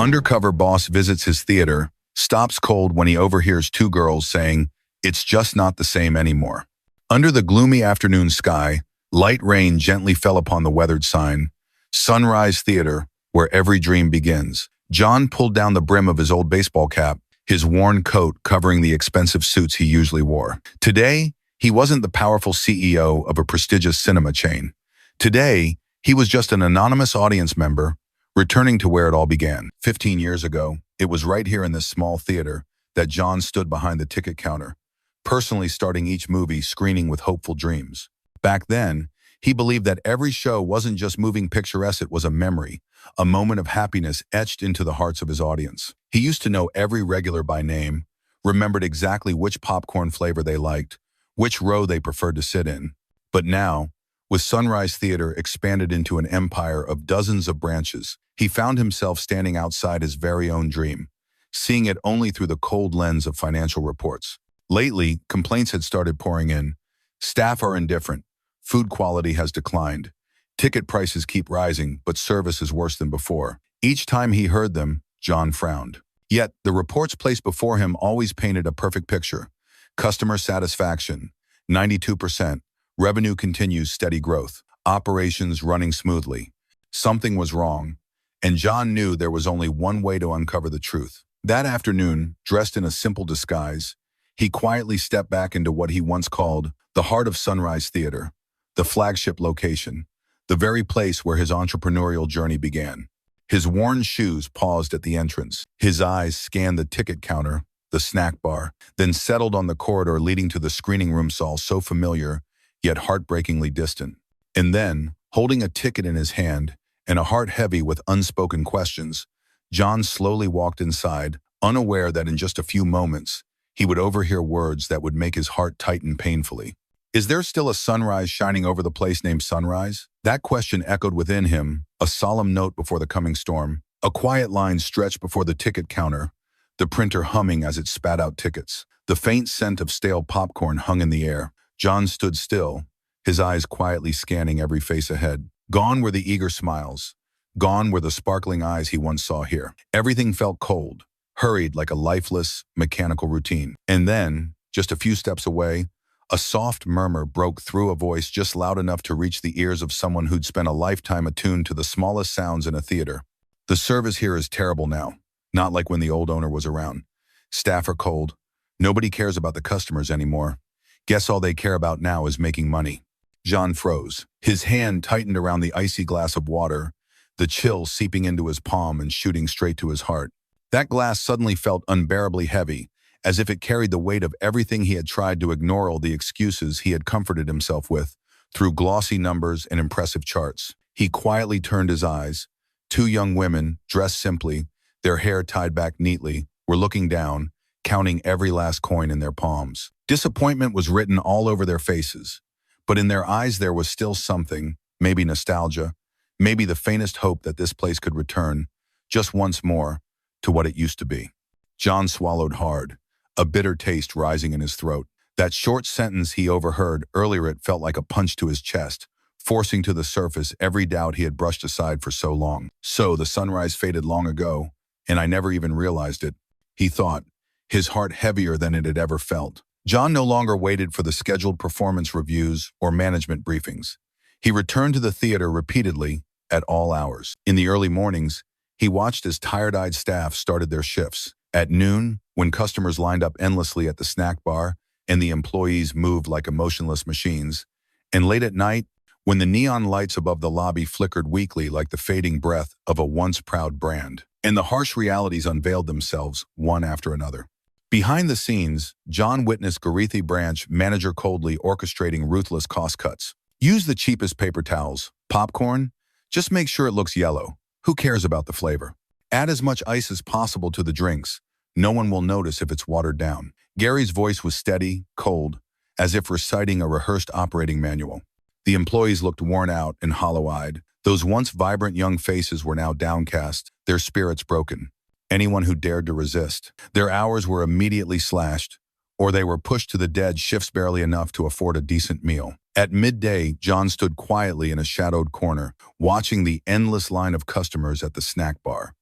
Undercover boss visits his theater, stops cold when he overhears two girls saying, "It's just not the same anymore." Under the gloomy afternoon sky, light rain gently fell upon the weathered sign, "Sunrise Theater, where every dream begins." John pulled down the brim of his old baseball cap, his worn coat covering the expensive suits he usually wore. Today, he wasn't the powerful CEO of a prestigious cinema chain. Today, he was just an anonymous audience member, returning to where it all began. 15 years ago, it was right here in this small theater that John stood behind the ticket counter, personally starting each movie screening with hopeful dreams. Back then, he believed that every show wasn't just moving picturesque, it was a memory, a moment of happiness etched into the hearts of his audience. He used to know every regular by name, remembered exactly which popcorn flavor they liked, which row they preferred to sit in. But now, with Sunrise Theater expanded into an empire of dozens of branches, he found himself standing outside his very own dream, seeing it only through the cold lens of financial reports. Lately, complaints had started pouring in. Staff are indifferent. Food quality has declined. Ticket prices keep rising, but service is worse than before. Each time he heard them, John frowned. Yet, the reports placed before him always painted a perfect picture. Customer satisfaction, 92%. Revenue continues steady growth. Operations running smoothly. Something was wrong, and John knew there was only one way to uncover the truth. That afternoon, dressed in a simple disguise, he quietly stepped back into what he once called the heart of Sunrise Theater, the flagship location, the very place where his entrepreneurial journey began. His worn shoes paused at the entrance. His eyes scanned the ticket counter, the snack bar, then settled on the corridor leading to the screening room saw so familiar, yet heartbreakingly distant. And then, holding a ticket in his hand and a heart heavy with unspoken questions, John slowly walked inside, unaware that in just a few moments, he would overhear words that would make his heart tighten painfully. Is there still a sunrise shining over the place named Sunrise? That question echoed within him, a solemn note before the coming storm. A quiet line stretched before the ticket counter, the printer humming as it spat out tickets. The faint scent of stale popcorn hung in the air. John stood still, his eyes quietly scanning every face ahead. Gone were the eager smiles. Gone were the sparkling eyes he once saw here. Everything felt cold, hurried like a lifeless, mechanical routine. And then, just a few steps away, a soft murmur broke through, a voice just loud enough to reach the ears of someone who'd spent a lifetime attuned to the smallest sounds in a theater. "The service here is terrible now, not like when the old owner was around. Staff are cold. Nobody cares about the customers anymore. Guess all they care about now is making money." John froze. His hand tightened around the icy glass of water, the chill seeping into his palm and shooting straight to his heart. That glass suddenly felt unbearably heavy, as if it carried the weight of everything he had tried to ignore, all the excuses he had comforted himself with, through glossy numbers and impressive charts. He quietly turned his eyes. Two young women, dressed simply, their hair tied back neatly, were looking down, counting every last coin in their palms. Disappointment was written all over their faces, but in their eyes there was still something, maybe nostalgia, maybe the faintest hope that this place could return, just once more, to what it used to be. John swallowed hard, a bitter taste rising in his throat. That short sentence he overheard earlier, it felt like a punch to his chest, forcing to the surface every doubt he had brushed aside for so long. So the sunrise faded long ago, and I never even realized it, he thought, his heart heavier than it had ever felt. John no longer waited for the scheduled performance reviews or management briefings. He returned to the theater repeatedly, at all hours. In the early mornings, he watched as tired-eyed staff started their shifts. At noon, when customers lined up endlessly at the snack bar and the employees moved like emotionless machines. And late at night, when the neon lights above the lobby flickered weakly like the fading breath of a once proud brand. And the harsh realities unveiled themselves, one after another. Behind the scenes, John witnessed Garethi branch manager coldly orchestrating ruthless cost cuts. Use the cheapest paper towels. Popcorn? Just make sure it looks yellow. Who cares about the flavor? Add as much ice as possible to the drinks. No one will notice if it's watered down. Gary's voice was steady, cold, as if reciting a rehearsed operating manual. The employees looked worn out and hollow-eyed. Those once vibrant young faces were now downcast, their spirits broken. Anyone who dared to resist. Their hours were immediately slashed, or they were pushed to the dead shifts barely enough to afford a decent meal. At midday, John stood quietly in a shadowed corner, watching the endless line of customers at the snack bar.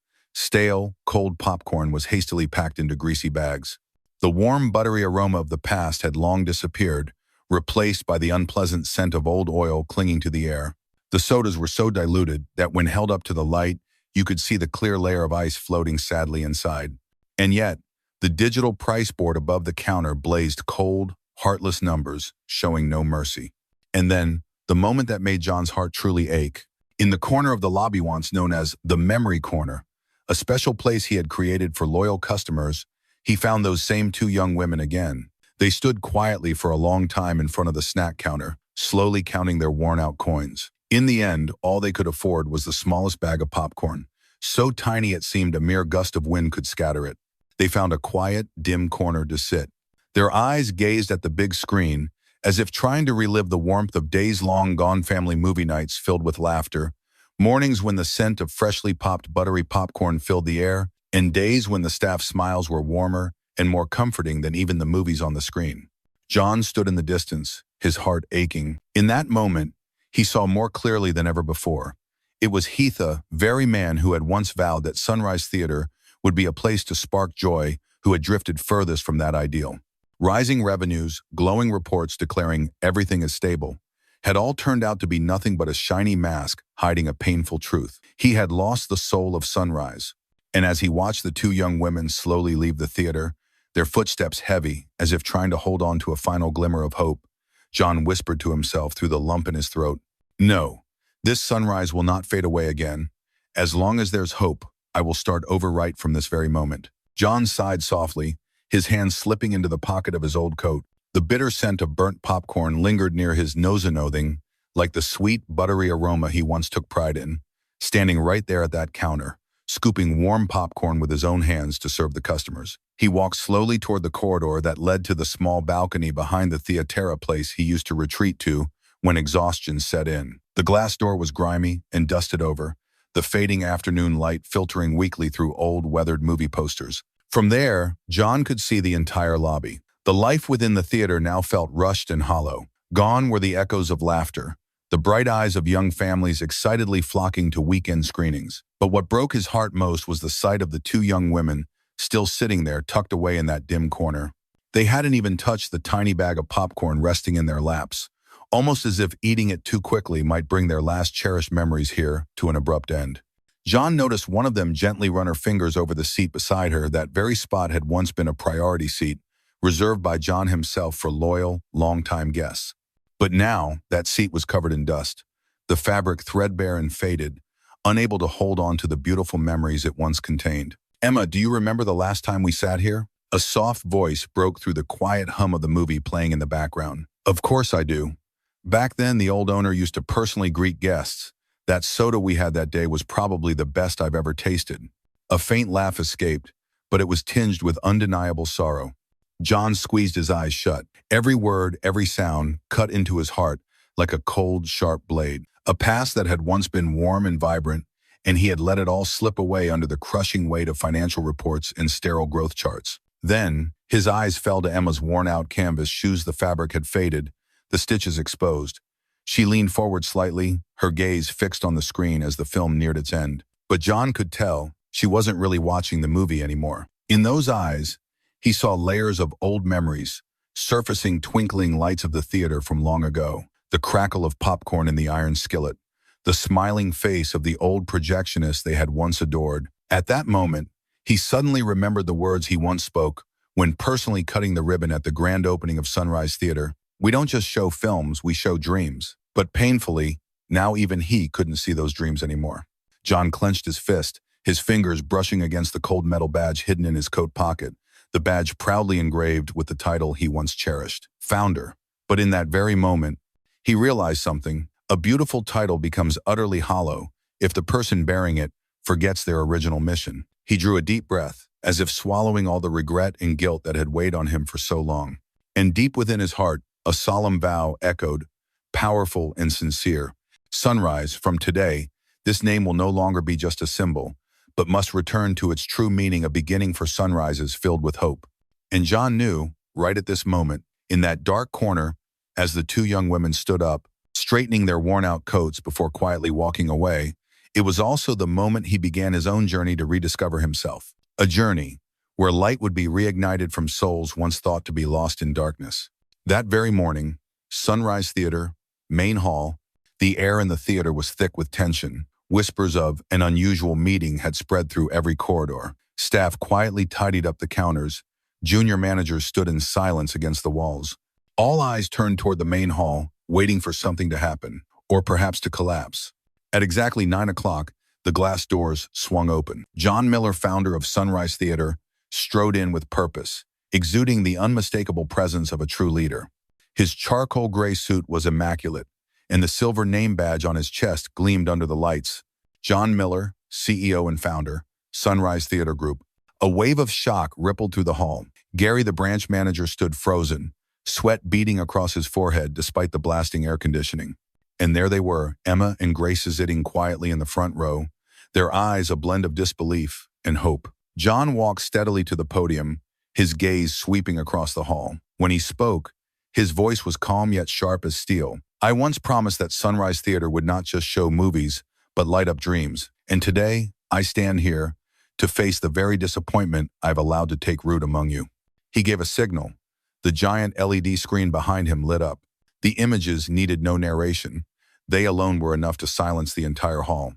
Stale, cold popcorn was hastily packed into greasy bags. The warm, buttery aroma of the past had long disappeared, replaced by the unpleasant scent of old oil clinging to the air. The sodas were so diluted that when held up to the light, you could see the clear layer of ice floating sadly inside. And yet, the digital price board above the counter blazed cold, heartless numbers, showing no mercy. And then, the moment that made John's heart truly ache, in the corner of the lobby once known as the Memory Corner, a special place he had created for loyal customers, he found those same two young women again. They stood quietly for a long time in front of the snack counter, slowly counting their worn-out coins. In the end, all they could afford was the smallest bag of popcorn, so tiny it seemed a mere gust of wind could scatter it. They found a quiet, dim corner to sit. Their eyes gazed at the big screen, as if trying to relive the warmth of days-long gone family movie nights filled with laughter, mornings when the scent of freshly popped buttery popcorn filled the air, and days when the staff's smiles were warmer and more comforting than even the movies on the screen. John stood in the distance, his heart aching. In that moment, he saw more clearly than ever before. It was he, the very man who had once vowed that Sunrise Theater would be a place to spark joy, who had drifted furthest from that ideal. Rising revenues, glowing reports declaring everything is stable, had all turned out to be nothing but a shiny mask hiding a painful truth. He had lost the soul of Sunrise. And as he watched the two young women slowly leave the theater, their footsteps heavy, as if trying to hold on to a final glimmer of hope, John whispered to himself through the lump in his throat, "No, this sunrise will not fade away again. As long as there's hope, I will start over right from this very moment." John sighed softly, his hand slipping into the pocket of his old coat. The bitter scent of burnt popcorn lingered near his nose-a-nothing, like the sweet, buttery aroma he once took pride in, standing right there at that counter, scooping warm popcorn with his own hands to serve the customers. He walked slowly toward the corridor that led to the small balcony behind the theater place he used to retreat to when exhaustion set in. The glass door was grimy and dusted over, the fading afternoon light filtering weakly through old, weathered movie posters. From there, John could see the entire lobby. The life within the theater now felt rushed and hollow. Gone were the echoes of laughter, the bright eyes of young families excitedly flocking to weekend screenings. But what broke his heart most was the sight of the two young women still sitting there tucked away in that dim corner. They hadn't even touched the tiny bag of popcorn resting in their laps, almost as if eating it too quickly might bring their last cherished memories here to an abrupt end. John noticed one of them gently run her fingers over the seat beside her. That very spot had once been a priority seat, reserved by John himself for loyal, long-time guests. But now, that seat was covered in dust, the fabric threadbare and faded, unable to hold on to the beautiful memories it once contained. "Emma, do you remember the last time we sat here?" A soft voice broke through the quiet hum of the movie playing in the background. "Of course I do. Back then, the old owner used to personally greet guests. That soda we had that day was probably the best I've ever tasted." A faint laugh escaped, but it was tinged with undeniable sorrow. John squeezed his eyes shut. Every word, every sound cut into his heart like a cold, sharp blade. A past that had once been warm and vibrant, and he had let it all slip away under the crushing weight of financial reports and sterile growth charts. Then, his eyes fell to Emma's worn-out canvas shoes. The fabric had faded, the stitches exposed. She leaned forward slightly, her gaze fixed on the screen as the film neared its end. But John could tell she wasn't really watching the movie anymore. In those eyes, he saw layers of old memories, surfacing twinkling lights of the theater from long ago, the crackle of popcorn in the iron skillet, the smiling face of the old projectionist they had once adored. At that moment, he suddenly remembered the words he once spoke when personally cutting the ribbon at the grand opening of Sunrise Theater. "We don't just show films, we show dreams." But painfully, now even he couldn't see those dreams anymore. John clenched his fist, his fingers brushing against the cold metal badge hidden in his coat pocket, the badge proudly engraved with the title he once cherished, Founder. But in that very moment, he realized something. A beautiful title becomes utterly hollow if the person bearing it forgets their original mission. He drew a deep breath, as if swallowing all the regret and guilt that had weighed on him for so long. And deep within his heart, a solemn vow echoed, powerful and sincere. Sunrise, from today, this name will no longer be just a symbol, but must return to its true meaning, a beginning for sunrises filled with hope. And John knew, right at this moment, in that dark corner, as the two young women stood up, straightening their worn-out coats before quietly walking away, It was also the moment he began his own journey to rediscover himself. A journey where light would be reignited from souls once thought to be lost in darkness. That very morning, Sunrise Theater, main hall, the air in the theater was thick with tension. Whispers of an unusual meeting had spread through every corridor. Staff quietly tidied up the counters. Junior managers stood in silence against the walls. All eyes turned toward the main hall, waiting for something to happen, or perhaps to collapse. At exactly 9 o'clock, the glass doors swung open. John Miller, founder of Sunrise Theater, strode in with purpose, exuding the unmistakable presence of a true leader. His charcoal gray suit was immaculate, and the silver name badge on his chest gleamed under the lights. John Miller, CEO and founder, Sunrise Theater Group. A wave of shock rippled through the hall. Gary, the branch manager, stood frozen, sweat beading across his forehead despite the blasting air conditioning. And there they were, Emma and Grace sitting quietly in the front row, their eyes a blend of disbelief and hope. John walked steadily to the podium, his gaze sweeping across the hall. When he spoke, his voice was calm yet sharp as steel. I once promised that Sunrise Theater would not just show movies, but light up dreams. And today, I stand here to face the very disappointment I've allowed to take root among you. He gave a signal. The giant LED screen behind him lit up. The images needed no narration. They alone were enough to silence the entire hall.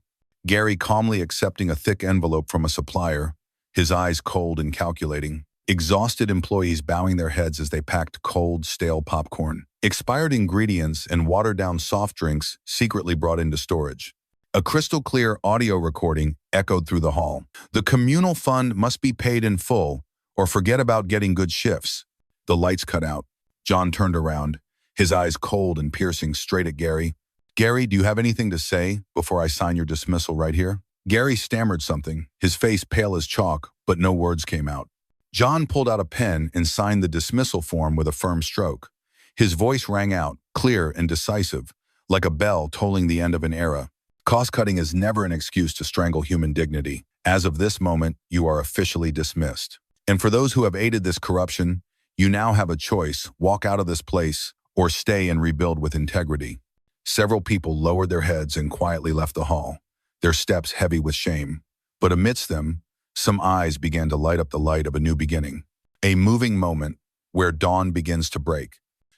Gary calmly accepting a thick envelope from a supplier, his eyes cold and calculating. Exhausted employees bowing their heads as they packed cold, stale popcorn. Expired ingredients and watered-down soft drinks secretly brought into storage. A crystal-clear audio recording echoed through the hall. The communal fund must be paid in full, or forget about getting good shifts. The lights cut out. John turned around, his eyes cold and piercing, straight at Gary. Gary, do you have anything to say before I sign your dismissal right here? Gary stammered something, his face pale as chalk, but no words came out. John pulled out a pen and signed the dismissal form with a firm stroke. His voice rang out, clear and decisive, like a bell tolling the end of an era. Cost-cutting is never an excuse to strangle human dignity. As of this moment, you are officially dismissed. And for those who have aided this corruption, you now have a choice: walk out of this place or stay and rebuild with integrity. Several people lowered their heads and quietly left the hall, their steps heavy with shame. But amidst them, some eyes began to light up the light of a new beginning. A moving moment where dawn begins to break.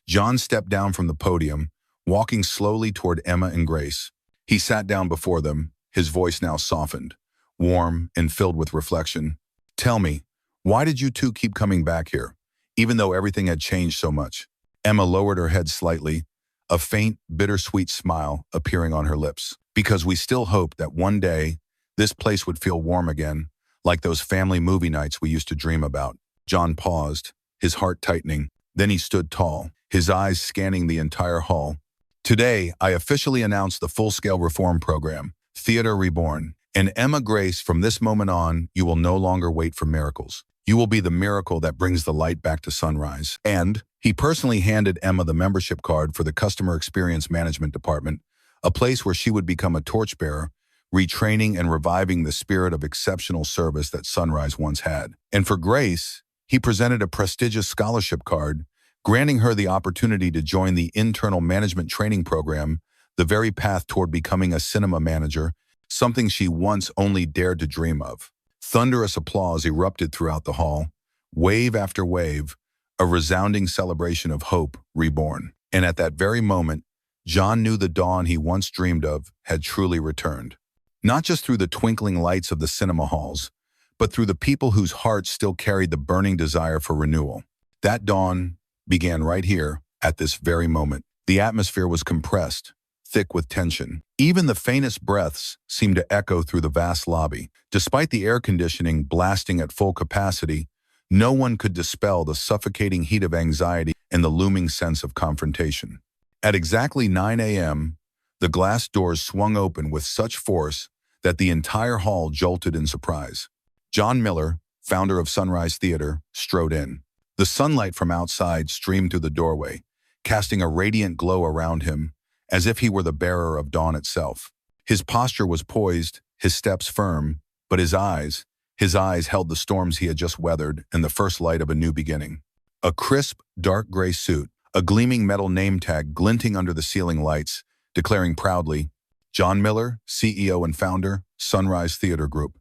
John stepped down from the podium, walking slowly toward Emma and Grace. He sat down before them, his voice now softened, warm and filled with reflection. Tell me, why did you two keep coming back here, even though everything had changed so much? Emma lowered her head slightly, a faint, bittersweet smile appearing on her lips. Because we still hoped that one day this place would feel warm again, like those family movie nights we used to dream about. John paused, his heart tightening. Then he stood tall, his eyes scanning the entire hall. Today, I officially announce the full-scale reform program, Theater Reborn. And Emma Grace, from this moment on, you will no longer wait for miracles. You will be the miracle that brings the light back to Sunrise. And he personally handed Emma the membership card for the Customer Experience Management Department, a place where she would become a torchbearer, retraining and reviving the spirit of exceptional service that Sunrise once had. And for Grace, he presented a prestigious scholarship card, granting her the opportunity to join the internal management training program, the very path toward becoming a cinema manager, something she once only dared to dream of. Thunderous applause erupted throughout the hall, wave after wave, a resounding celebration of hope reborn. And at that very moment, John knew the dawn he once dreamed of had truly returned. Not just through the twinkling lights of the cinema halls, but through the people whose hearts still carried the burning desire for renewal. That dawn began right here, at this very moment. The atmosphere was compressed, thick with tension. Even the faintest breaths seemed to echo through the vast lobby. Despite the air conditioning blasting at full capacity, no one could dispel the suffocating heat of anxiety and the looming sense of confrontation. At exactly 9 a.m., the glass doors swung open with such force that the entire hall jolted in surprise. John Miller, founder of Sunrise Theater, strode in. The sunlight from outside streamed through the doorway, casting a radiant glow around him, as if he were the bearer of dawn itself. His posture was poised, his steps firm, but his eyes held the storms he had just weathered and the first light of a new beginning. A crisp, dark gray suit, a gleaming metal name tag glinting under the ceiling lights, declaring proudly, John Miller, CEO and founder, Sunrise Theater Group.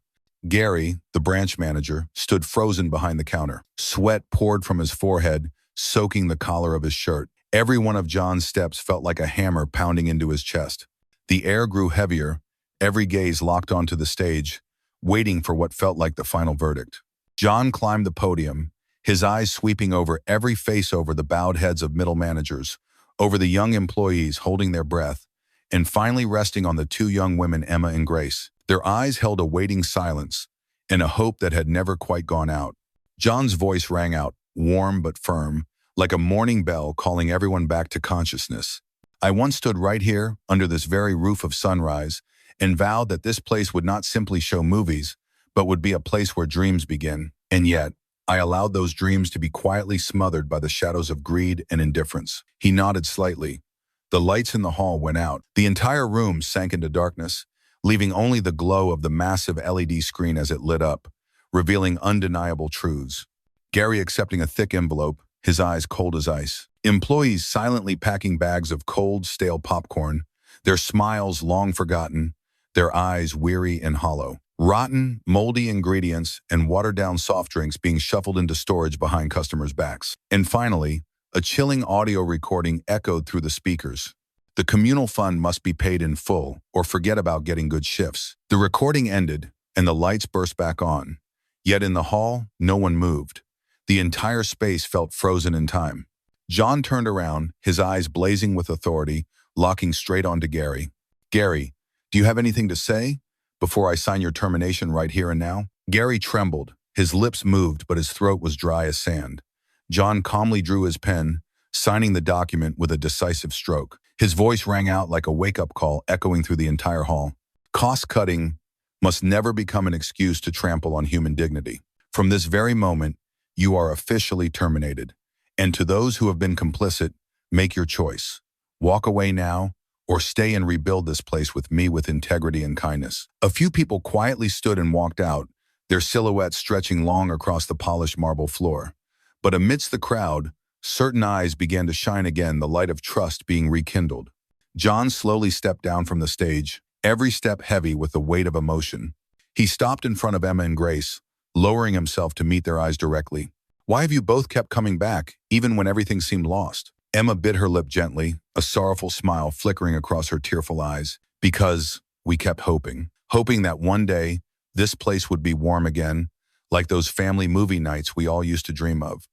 Gary, the branch manager, stood frozen behind the counter. Sweat poured from his forehead, soaking the collar of his shirt. Every one of John's steps felt like a hammer pounding into his chest. The air grew heavier, every gaze locked onto the stage, waiting for what felt like the final verdict. John climbed the podium, his eyes sweeping over every face, over the bowed heads of middle managers, over the young employees holding their breath, and finally resting on the two young women, Emma and Grace. Their eyes held a waiting silence and a hope that had never quite gone out. John's voice rang out, warm but firm, like a morning bell calling everyone back to consciousness. I once stood right here, under this very roof of Sunrise, and vowed that this place would not simply show movies, but would be a place where dreams begin. And yet, I allowed those dreams to be quietly smothered by the shadows of greed and indifference. He nodded slightly. The lights in the hall went out. The entire room sank into darkness, leaving only the glow of the massive LED screen as it lit up, revealing undeniable truths. Gary accepting a thick envelope, his eyes cold as ice. Employees silently packing bags of cold, stale popcorn, their smiles long forgotten, their eyes weary and hollow. Rotten, moldy ingredients and watered-down soft drinks being shuffled into storage behind customers' backs. And finally, a chilling audio recording echoed through the speakers. The communal fund must be paid in full, or forget about getting good shifts. The recording ended, and the lights burst back on. Yet in the hall, no one moved. The entire space felt frozen in time. John turned around, his eyes blazing with authority, locking straight onto Gary. "Gary, do you have anything to say before I sign your termination right here and now?" Gary trembled. His lips moved, but his throat was dry as sand. John calmly drew his pen, signing the document with a decisive stroke. His voice rang out like a wake-up call, echoing through the entire hall. Cost-cutting must never become an excuse to trample on human dignity. From this very moment, you are officially terminated. And to those who have been complicit, make your choice. Walk away now, or stay and rebuild this place with me with integrity and kindness. A few people quietly stood and walked out, their silhouettes stretching long across the polished marble floor. But amidst the crowd, certain eyes began to shine again, the light of trust being rekindled. John slowly stepped down from the stage, every step heavy with the weight of emotion. He stopped in front of Emma and Grace, lowering himself to meet their eyes directly. "Why have you both kept coming back, even when everything seemed lost?" Emma bit her lip gently, a sorrowful smile flickering across her tearful eyes. "Because we kept hoping. Hoping that one day, this place would be warm again, like those family movie nights we all used to dream of."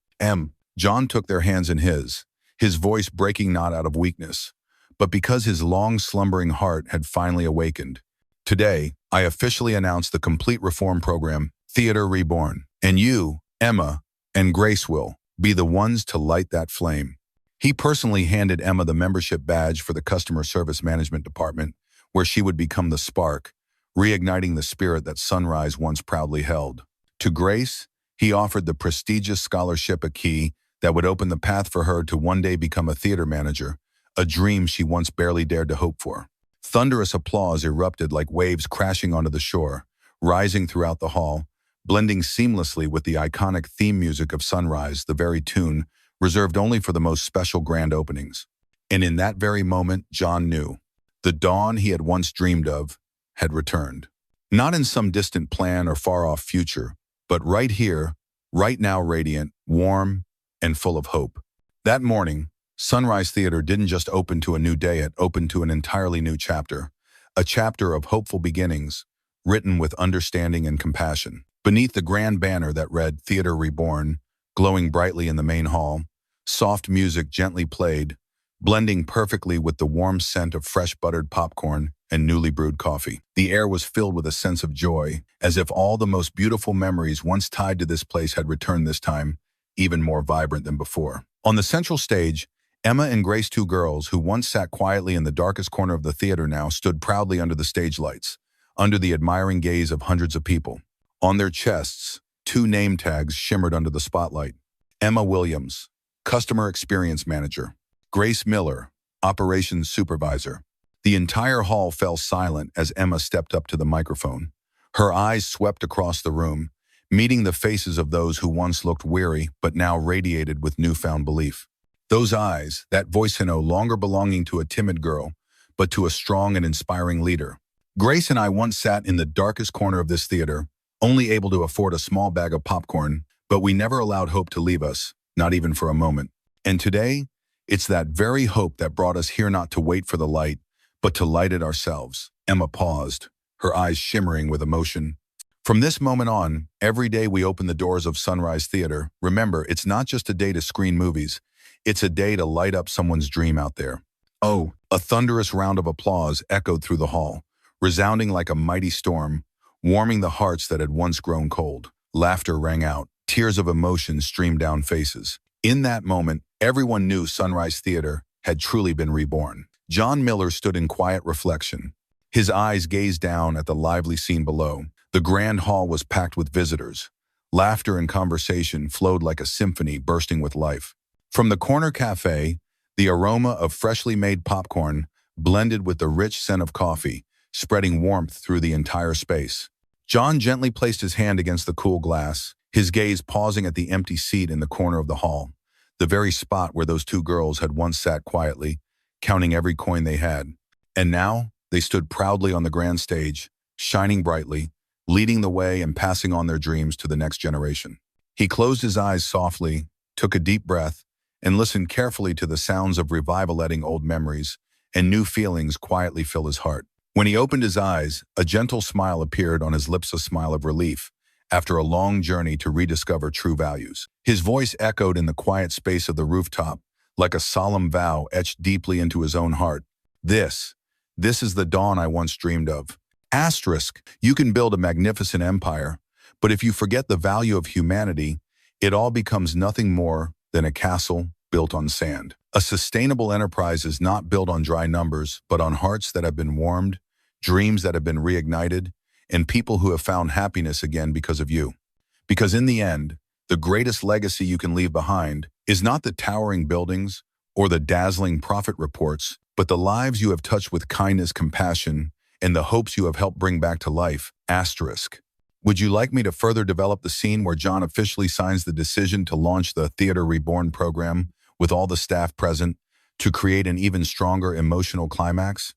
John took their hands in his voice breaking not out of weakness, but because his long slumbering heart had finally awakened. "Today, I officially announce the complete reform program, Theater Reborn. And you, Emma, and Grace will be the ones to light that flame." He personally handed Emma the membership badge for the Customer Service Management Department, where she would become the spark, reigniting the spirit that Sunrise once proudly held. To Grace, he offered the prestigious scholarship, a key that would open the path for her to one day become a theater manager, a dream she once barely dared to hope for. Thunderous applause erupted like waves crashing onto the shore, rising throughout the hall, blending seamlessly with the iconic theme music of Sunrise, the very tune reserved only for the most special grand openings. And in that very moment, John knew. The dawn he had once dreamed of had returned. Not in some distant plan or far-off future, but right here, right now, radiant, warm, and full of hope. That morning, Sunrise Theater didn't just open to a new day, it opened to an entirely new chapter. A chapter of hopeful beginnings, written with understanding and compassion. Beneath the grand banner that read Theater Reborn, glowing brightly in the main hall, soft music gently played, blending perfectly with the warm scent of fresh buttered popcorn and newly brewed coffee. The air was filled with a sense of joy, as if all the most beautiful memories once tied to this place had returned, this time even more vibrant than before. On the central stage, Emma and Grace, two girls who once sat quietly in the darkest corner of the theater, now stood proudly under the stage lights, under the admiring gaze of hundreds of people. On their chests, two name tags shimmered under the spotlight. Emma Williams, Customer Experience Manager. Grace Miller, Operations Supervisor. The entire hall fell silent as Emma stepped up to the microphone. Her eyes swept across the room, meeting the faces of those who once looked weary but now radiated with newfound belief. Those eyes, that voice no longer belonging to a timid girl, but to a strong and inspiring leader. Grace and I once sat in the darkest corner of this theater, only able to afford a small bag of popcorn, but we never allowed hope to leave us, not even for a moment. And today, it's that very hope that brought us here, not to wait for the light, but to light it ourselves. Emma paused, her eyes shimmering with emotion. From this moment on, every day we open the doors of Sunrise Theater, remember, it's not just a day to screen movies, it's a day to light up someone's dream out there. Oh, a thunderous round of applause echoed through the hall, resounding like a mighty storm, warming the hearts that had once grown cold. Laughter rang out, tears of emotion streamed down faces. In that moment, everyone knew Sunrise Theater had truly been reborn. John Miller stood in quiet reflection. His eyes gazed down at the lively scene below. The grand hall was packed with visitors. Laughter and conversation flowed like a symphony bursting with life. From the corner cafe, the aroma of freshly made popcorn blended with the rich scent of coffee, spreading warmth through the entire space. John gently placed his hand against the cool glass, his gaze pausing at the empty seat in the corner of the hall, the very spot where those two girls had once sat quietly, counting every coin they had. And now, they stood proudly on the grand stage, shining brightly, leading the way and passing on their dreams to the next generation. He closed his eyes softly, took a deep breath, and listened carefully to the sounds of revival-letting old memories, and new feelings quietly fill his heart. When he opened his eyes, a gentle smile appeared on his lips, a smile of relief, after a long journey to rediscover true values. His voice echoed in the quiet space of the rooftop, like a solemn vow etched deeply into his own heart. This is the dawn I once dreamed of. Asterisk, you can build a magnificent empire, but if you forget the value of humanity, it all becomes nothing more than a castle built on sand. A sustainable enterprise is not built on dry numbers, but on hearts that have been warmed, dreams that have been reignited, and people who have found happiness again because of you. Because in the end, the greatest legacy you can leave behind is not the towering buildings or the dazzling profit reports, but the lives you have touched with kindness, compassion, and the hopes you have helped bring back to life. Asterisk. Would you like me to further develop the scene where John officially signs the decision to launch the Theater Reborn program with all the staff present to create an even stronger emotional climax?